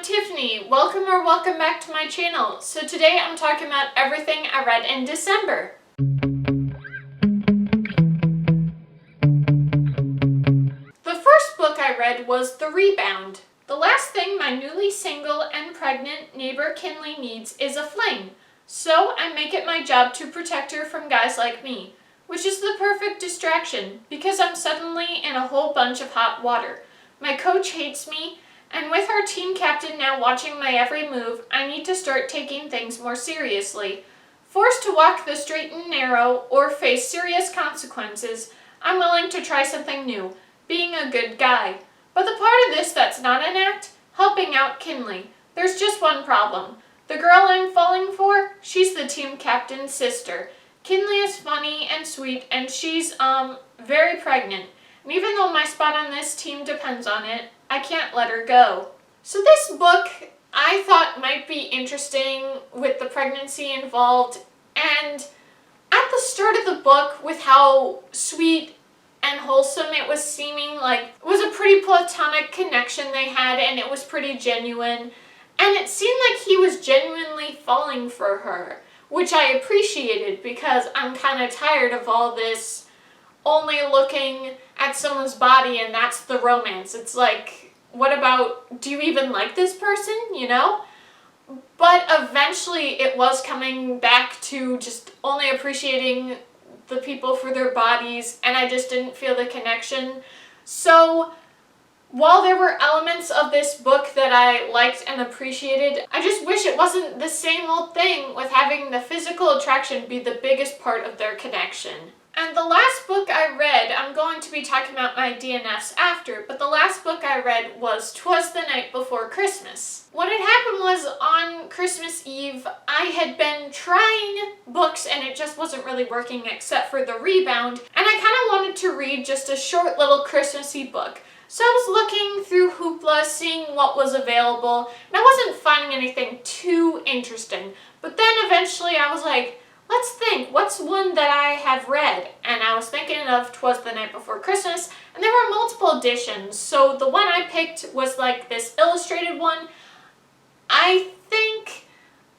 Tiffany. Welcome back to my channel. So today I'm talking about everything I read in December. The first book I read was The Rebound. The last thing my newly single and pregnant neighbor Kinley needs is a fling. So I make it my job to protect her from guys like me, which is the perfect distraction because I'm suddenly in a whole bunch of hot water. My coach hates me, and with our team captain now watching my every move, I need to start taking things more seriously. Forced to walk the straight and narrow or face serious consequences, I'm willing to try something new, being a good guy. But the part of this that's not an act, helping out Kinley. There's just one problem. The girl I'm falling for, she's the team captain's sister. Kinley is funny and sweet, and she's, very pregnant. And even though my spot on this team depends on it, I can't let her go. So this book I thought might be interesting with the pregnancy involved, and at the start of the book with how sweet and wholesome it was seeming, like it was a pretty platonic connection they had and it was pretty genuine, and it seemed like he was genuinely falling for her, which I appreciated because I'm kind of tired of all this only looking at someone's body and that's the romance. It's like, what about, do you even like this person, you know? But eventually it was coming back to just only appreciating the people for their bodies, and I just didn't feel the connection. So while there were elements of this book that I liked and appreciated, I just wish it wasn't the same old thing with having the physical attraction be the biggest part of their connection. And the last book I read, I'm going to be talking about my DNFs after, but the last book I read was 'Twas the Night Before Christmas. What had happened was on Christmas Eve, I had been trying books and it just wasn't really working except for The Rebound, and I kind of wanted to read just a short little Christmassy book. So I was looking through Hoopla, seeing what was available, and I wasn't finding anything too interesting. But then eventually I was like, let's think, what's one that I have read? And I was thinking of 'Twas the Night Before Christmas, and there were multiple editions. So the one I picked was like this illustrated one. I think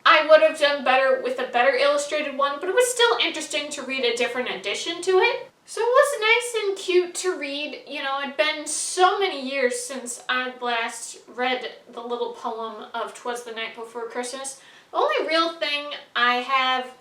I would have done better with a better illustrated one, but it was still interesting to read a different edition to it. So it was nice and cute to read. You know, it'd been so many years since I'd last read the little poem of 'Twas the Night Before Christmas. The only real thing I have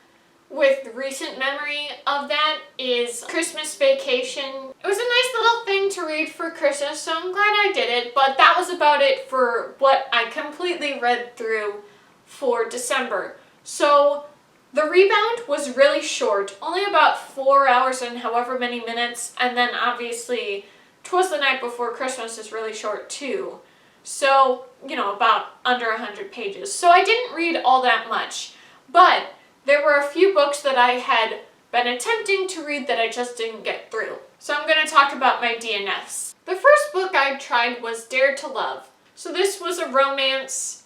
with recent memory of that is Christmas Vacation. It was a nice little thing to read for Christmas, so I'm glad I did it, but that was about it for what I completely read through for December. So The Rebound was really short, only about 4 hours and however many minutes, and then obviously 'Twas the Night Before Christmas is really short too. So, you know, about under 100 pages. So I didn't read all that much, but there were a few books that I had been attempting to read that I just didn't get through. So I'm going to talk about my DNFs. The first book I tried was Dare to Love. So this was a romance,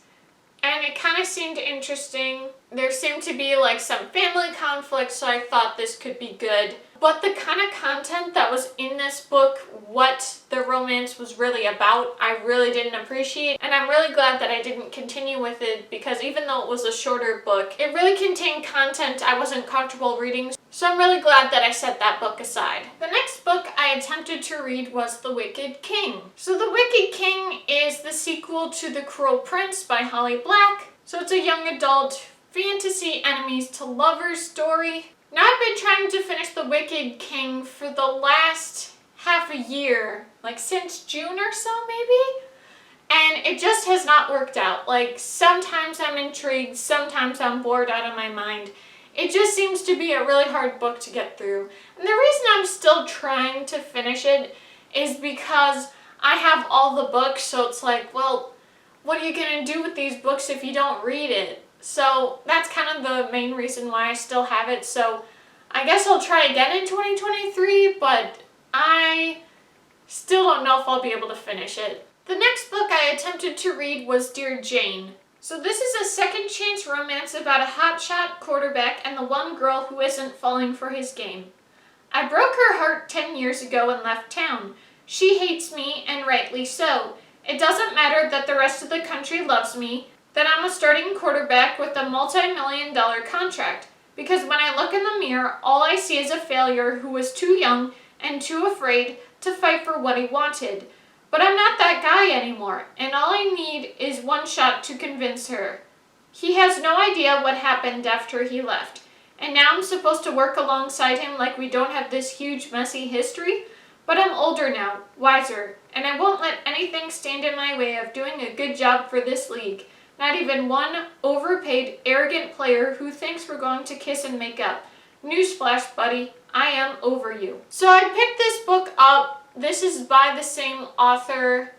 and it kind of seemed interesting. There seemed to be like some family conflict, so I thought this could be good. But the kind of content that was in this book, what the romance was really about, I really didn't appreciate. And I'm really glad that I didn't continue with it because even though it was a shorter book, it really contained content I wasn't comfortable reading. So I'm really glad that I set that book aside. The next book I attempted to read was The Wicked King. So The Wicked King is the sequel to The Cruel Prince by Holly Black. So it's a young adult fantasy enemies to lovers story. Now I've been trying to finish The Wicked King for the last half a year, like since June or so maybe, and it just has not worked out. Like sometimes I'm intrigued, sometimes I'm bored out of my mind. It just seems to be a really hard book to get through. And the reason I'm still trying to finish it is because I have all the books, so it's like, well, what are you going to do with these books if you don't read it? So that's kind of the main reason why I still have it. So I guess I'll try again in 2023, but I still don't know if I'll be able to finish it. The next book I attempted to read was Dear Jane. So this is a second chance romance about a hotshot quarterback and the one girl who isn't falling for his game. I broke her heart 10 years ago and left town. She hates me, and rightly so. It doesn't matter that the rest of the country loves me, that I'm a starting quarterback with a multi-million-dollar contract. Because when I look in the mirror, all I see is a failure who was too young and too afraid to fight for what he wanted. But I'm not that guy anymore, and all I need is one shot to convince her. He has no idea what happened after he left, and now I'm supposed to work alongside him like we don't have this huge, messy history? But I'm older now, wiser, and I won't let anything stand in my way of doing a good job for this league. Not even one overpaid, arrogant player who thinks we're going to kiss and make up. Newsflash, buddy, I am over you. So I picked this book up. This is by the same author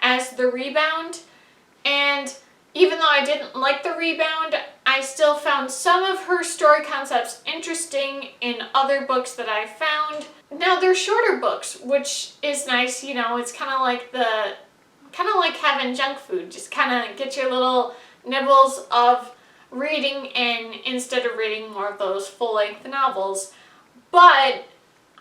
as The Rebound, and even though I didn't like The Rebound, I still found some of her story concepts interesting in other books that I found. Now they're shorter books, which is nice, you know, it's kind of like having junk food. Just kind of get your little nibbles of reading in instead of reading more of those full-length novels. But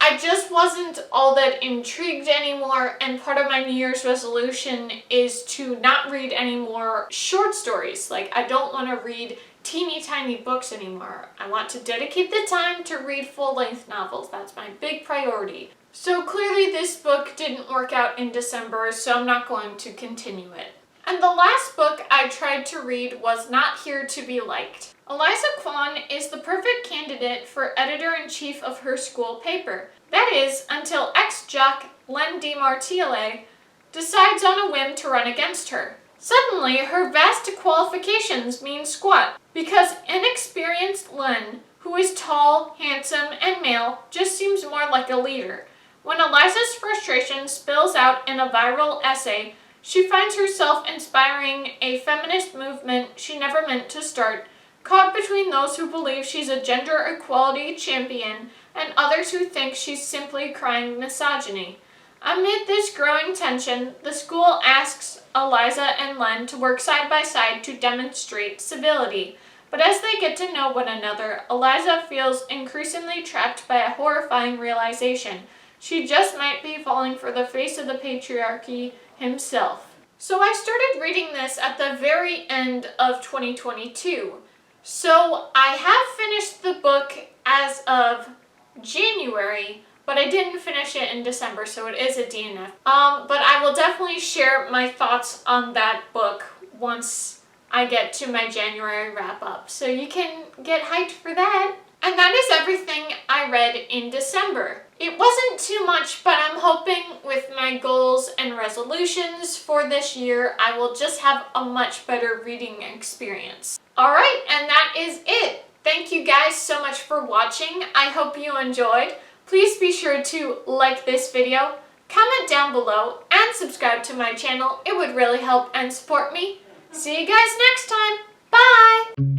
I just wasn't all that intrigued anymore, and part of my New Year's resolution is to not read any more short stories. Like, I don't want to read teeny tiny books anymore. I want to dedicate the time to read full-length novels. That's my big priority. So clearly this book didn't work out in December, so I'm not going to continue it. And the last book I tried to read was Not Here to Be Liked. Eliza Quach is the perfect candidate for editor-in-chief of her school paper. That is, until ex-jock Len DeMartile decides on a whim to run against her. Suddenly, her vast qualifications mean squat, because inexperienced Len, who is tall, handsome, and male, just seems more like a leader. When Eliza's frustration spills out in a viral essay, she finds herself inspiring a feminist movement she never meant to start, caught between those who believe she's a gender equality champion and others who think she's simply crying misogyny. Amid this growing tension, the school asks Eliza and Len to work side by side to demonstrate civility. But as they get to know one another, Eliza feels increasingly trapped by a horrifying realization. She just might be falling for the face of the patriarchy himself. So I started reading this at the very end of 2022. So I have finished the book as of January, but I didn't finish it in December, so it is a DNF. But I will definitely share my thoughts on that book once I get to my January wrap-up, so you can get hyped for that. And that is everything I read in December. It wasn't too much, but I'm hoping with my goals and resolutions for this year, I will just have a much better reading experience. Alright, and that is it. Thank you guys so much for watching. I hope you enjoyed. Please be sure to like this video, comment down below, and subscribe to my channel. It would really help and support me. See you guys next time. Bye!